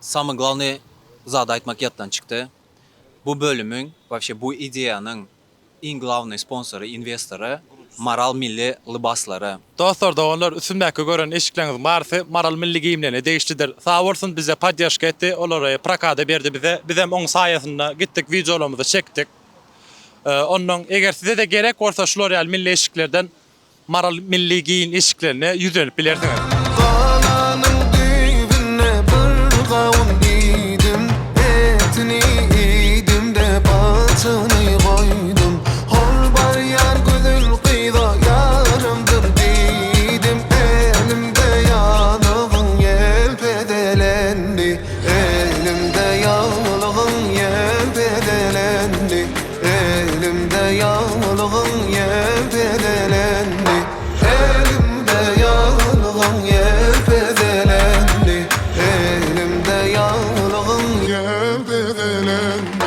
Самый главный zat aytmak yattan çıktı. Bu bölümün, вообще bu ideyanın en главный sponsoru, investoru Maral Milli Libasları. Dostlar da onlar üstündeki gören eşikleriniz varsa Maral Milli giyimlerini değiştirdir. Sağ olsun bize paylaşık etti. Onlara prakada verdi bize. Biz hem onun sayesinde gittik videolarımızı çektik. Onun eğer size de gerek olsa L'Oreal Milli eşiklerden Maral Milli giyin eşiklerine yüzlenip bilirsiniz. Kalanın dibine bir kavun giydim, etini yedim de batını koydum. Hor bar yar gülül kıyda yarımdır dedim. Elimde yanığın yelpedelendi, elimde yanığın yelpedelendi, elimde yanığın yelpedelendi. Elimde yanığın yelpedelendi, elimde yanığın yelpedelendi.